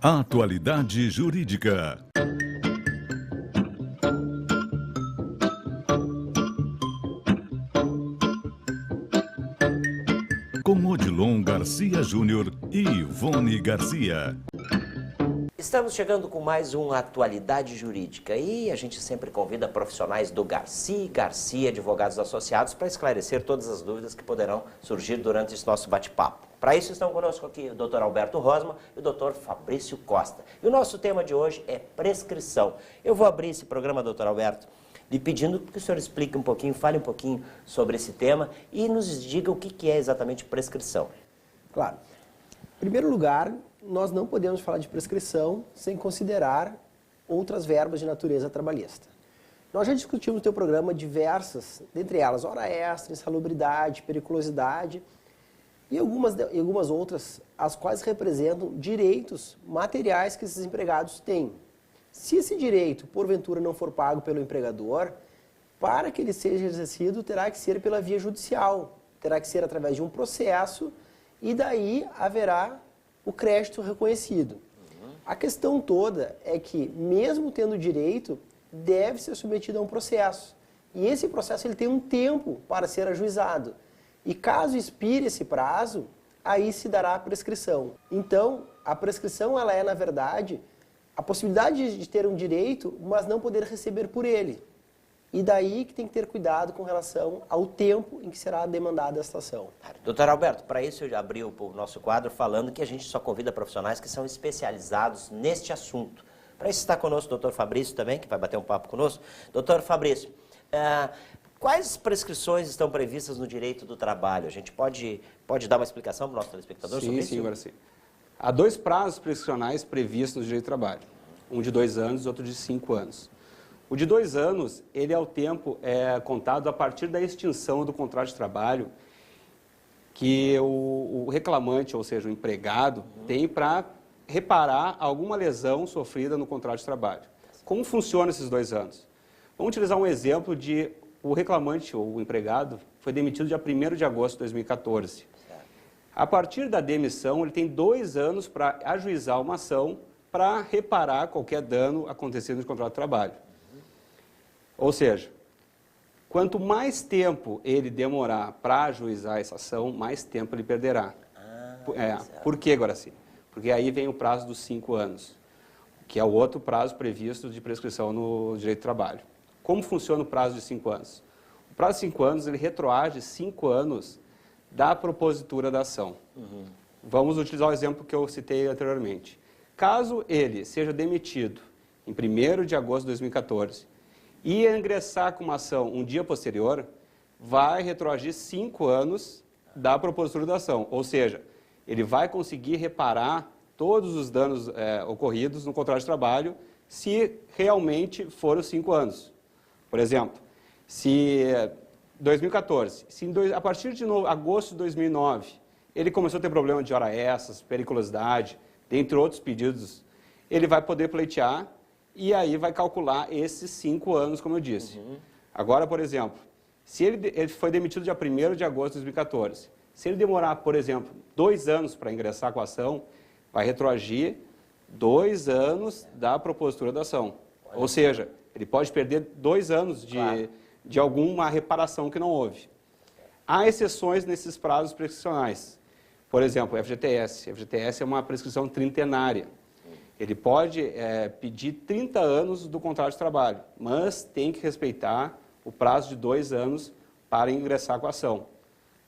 Atualidade Jurídica. Com Odilon Garcia Júnior e Ivone Garcia. Estamos chegando com mais uma Atualidade Jurídica e a gente sempre convida profissionais do Garcia Advogados Associados para esclarecer todas as dúvidas que poderão surgir durante esse nosso bate-papo. Para isso estão conosco aqui o Dr. Alberto Rosman e o Dr. Fabrício Costa. E o nosso tema de hoje é prescrição. Eu vou abrir esse programa, Dr. Alberto, lhe pedindo que o senhor explique um pouquinho, fale um pouquinho sobre esse tema e nos diga o que é exatamente prescrição. Claro. Em primeiro lugar, nós não podemos falar de prescrição sem considerar outras verbas de natureza trabalhista. Nós já discutimos no teu programa diversas, dentre elas hora extra, insalubridade, periculosidade e algumas outras, as quais representam direitos materiais que esses empregados têm. Se esse direito, porventura, não for pago pelo empregador, para que ele seja exercido, terá que ser pela via judicial, terá que ser através de um processo e daí haverá o crédito reconhecido. A questão toda é que, mesmo tendo direito, deve ser submetido a um processo. E esse processo ele tem um tempo para ser ajuizado. E caso expire esse prazo, aí se dará a prescrição. Então, a prescrição ela é, na verdade, a possibilidade de ter um direito, mas não poder receber por ele. E daí que tem que ter cuidado com relação ao tempo em que será demandada a estação. Doutor Alberto, para isso eu já abri o nosso quadro falando que a gente só convida profissionais que são especializados neste assunto. Para isso está conosco o doutor Fabrício também, que vai bater um papo conosco. Doutor Fabrício, quais prescrições estão previstas no direito do trabalho? A gente pode dar uma explicação para o nosso telespectador sobre isso? Sim, agora sim. Há dois prazos prescricionais previstos no direito do trabalho. Um de 2 anos e outro de 5 anos. O de 2 anos, ele é o tempo contado a partir da extinção do contrato de trabalho que o reclamante, ou seja, o empregado, tem para reparar alguma lesão sofrida no contrato de trabalho. Como funcionam esses 2 anos? Vamos utilizar um exemplo de o reclamante ou o empregado foi demitido dia 1º de agosto de 2014. A partir da demissão, ele tem 2 anos para ajuizar uma ação para reparar qualquer dano acontecido no contrato de trabalho. Ou seja, quanto mais tempo ele demorar para ajuizar essa ação, mais tempo ele perderá. Por que, Guaraci? Porque aí vem o prazo dos 5 anos, que é o outro prazo previsto de prescrição no direito do trabalho. Como funciona o prazo de 5 anos? O prazo de 5 anos, ele retroage 5 anos da propositura da ação. Vamos utilizar o exemplo que eu citei anteriormente. Caso ele seja demitido em 1º de agosto de 2014 e ingressar com uma ação um dia posterior, vai retroagir 5 anos da propositura da ação. Ou seja, ele vai conseguir reparar todos os danos ocorridos no contrato de trabalho se realmente for os 5 anos. Por exemplo, se 2014, a partir de agosto de 2009, ele começou a ter problema de hora extras, periculosidade, dentre outros pedidos, ele vai poder pleitear e aí vai calcular esses 5 anos, como eu disse. Agora, por exemplo, se ele foi demitido dia 1º de agosto de 2014, se ele demorar, por exemplo, 2 anos para ingressar com a ação, vai retroagir 2 anos da propositura da ação. Ou seja, ele pode perder 2 anos de alguma reparação que não houve. Há exceções nesses prazos prescricionais. Por exemplo, o FGTS. O FGTS é uma prescrição trintenária. Ele pode pedir 30 anos do contrato de trabalho, mas tem que respeitar o prazo de 2 anos para ingressar com a ação.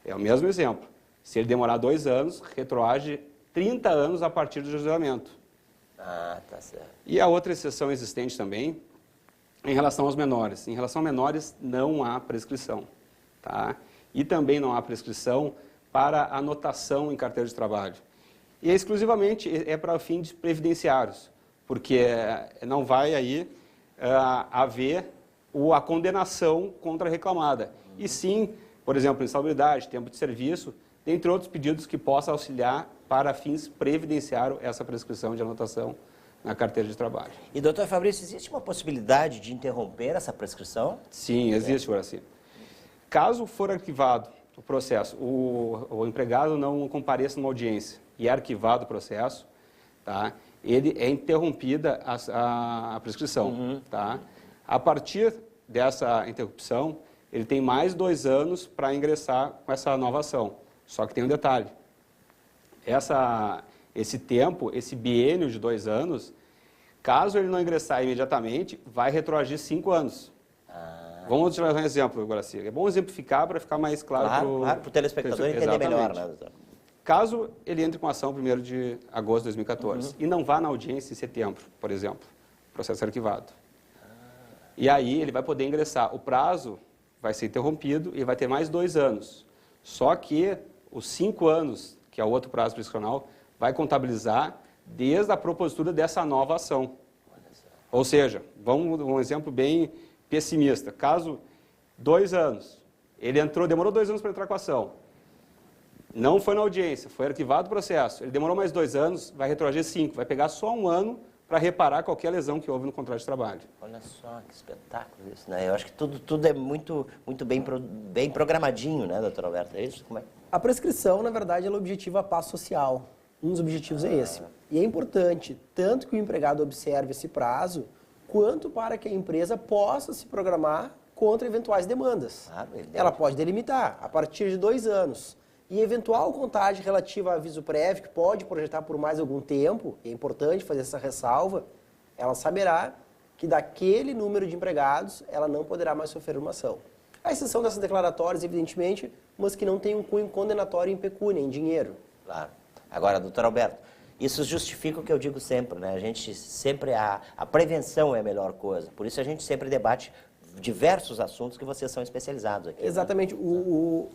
É o mesmo exemplo. Se ele demorar 2 anos, retroage 30 anos a partir do julgamento. Tá certo. E a outra exceção existente também, em relação aos menores. Em relação a menores, não há prescrição. Tá? E também não há prescrição para anotação em carteira de trabalho. E exclusivamente para fins previdenciários, porque não vai aí haver a condenação contra a reclamada. E sim, por exemplo, insalubridade, tempo de serviço, dentre outros pedidos que possam auxiliar para fins previdenciários essa prescrição de anotação na carteira de trabalho. E, doutor Fabrício, existe uma possibilidade de interromper essa prescrição? Sim, existe, Guaraci. Caso for arquivado o processo, o empregado não compareça numa audiência e é arquivado o processo, tá? ele é interrompida a prescrição. Tá? A partir dessa interrupção, ele tem mais 2 anos para ingressar com essa nova ação. Só que tem um detalhe. Esse tempo, esse biênio de 2 anos, caso ele não ingressar imediatamente, vai retroagir 5 anos. Vamos tirar um exemplo, Guaraci. É bom exemplificar para ficar mais claro para o telespectador entender melhor, né, doutor? Caso ele entre com ação 1º de agosto de 2014 e não vá na audiência em setembro, por exemplo, processo arquivado. E aí ele vai poder ingressar. O prazo vai ser interrompido e vai ter mais 2 anos. Só que os 5 anos, que é o outro prazo prescricional, vai contabilizar desde a propositura dessa nova ação. Ou seja, vamos um exemplo bem pessimista. Caso 2 anos, ele demorou 2 anos para entrar com a ação, não foi na audiência, foi arquivado o processo, ele demorou mais 2 anos, vai retroagir 5, vai pegar só 1 ano para reparar qualquer lesão que houve no contrato de trabalho. Olha só, que espetáculo isso, né? Eu acho que tudo é muito bem programadinho, né, doutor Alberto? É isso? Como é? A prescrição, na verdade, ela objetiva a paz social. Um dos objetivos é esse. E é importante, tanto que o empregado observe esse prazo, quanto para que a empresa possa se programar contra eventuais demandas. Ela pode delimitar a partir de 2 anos. E eventual contagem relativa a aviso prévio, que pode projetar por mais algum tempo, e é importante fazer essa ressalva, ela saberá que daquele número de empregados, ela não poderá mais sofrer uma ação. A exceção dessas declaratórias, evidentemente, mas que não tem um cunho condenatório em pecúnia, em dinheiro. Claro. Agora, doutor Alberto, isso justifica o que eu digo sempre, né? A gente sempre, a prevenção é a melhor coisa. Por isso a gente sempre debate diversos assuntos que vocês são especializados aqui. Exatamente. Né? O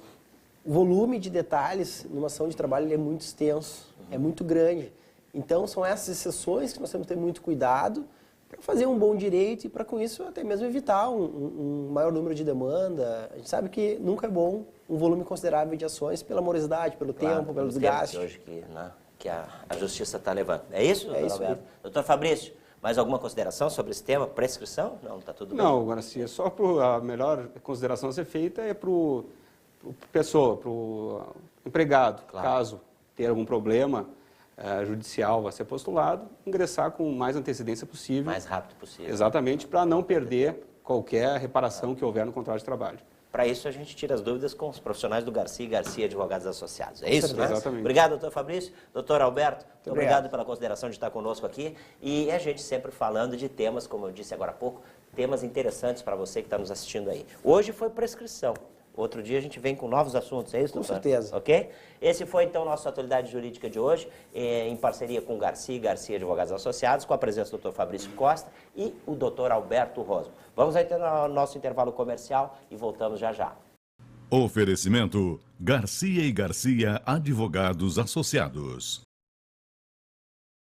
volume de detalhes numa ação de trabalho ele é muito extenso, é muito grande. Então, são essas exceções que nós temos que ter muito cuidado para fazer um bom direito e para, com isso, até mesmo evitar um maior número de demanda. A gente sabe que nunca é bom um volume considerável de ações pela morosidade, pelo tempo, pelo desgaste. Hoje que a justiça está levando. É isso, doutor isso Alberto? Doutor Fabrício, mais alguma consideração sobre esse tema? Prescrição? Não, está tudo bem? Não, Guaraci, só a melhor consideração a ser feita é para o empregado, Claro. Caso ter algum problema judicial a ser postulado, ingressar com o mais antecedência possível. Mais rápido possível. Exatamente, para não perder qualquer reparação que houver no contrato de trabalho. Para isso, a gente tira as dúvidas com os profissionais do Garcia e Garcia Advogados Associados. É isso, né? Exatamente. Obrigado, doutor Fabrício. Doutor Alberto, muito obrigado obrigado pela consideração de estar conosco aqui. E a gente sempre falando de temas, como eu disse agora há pouco, temas interessantes para você que está nos assistindo aí. Hoje foi prescrição. Outro dia a gente vem com novos assuntos, é isso, doutor? Com certeza. Ok? Esse foi, então, nossa atualidade jurídica de hoje, em parceria com Garcia e Garcia Advogados Associados, com a presença do doutor Fabrício Costa e o doutor Alberto Rosmo. Vamos aí ter o nosso intervalo comercial e voltamos já já. Oferecimento Garcia e Garcia Advogados Associados.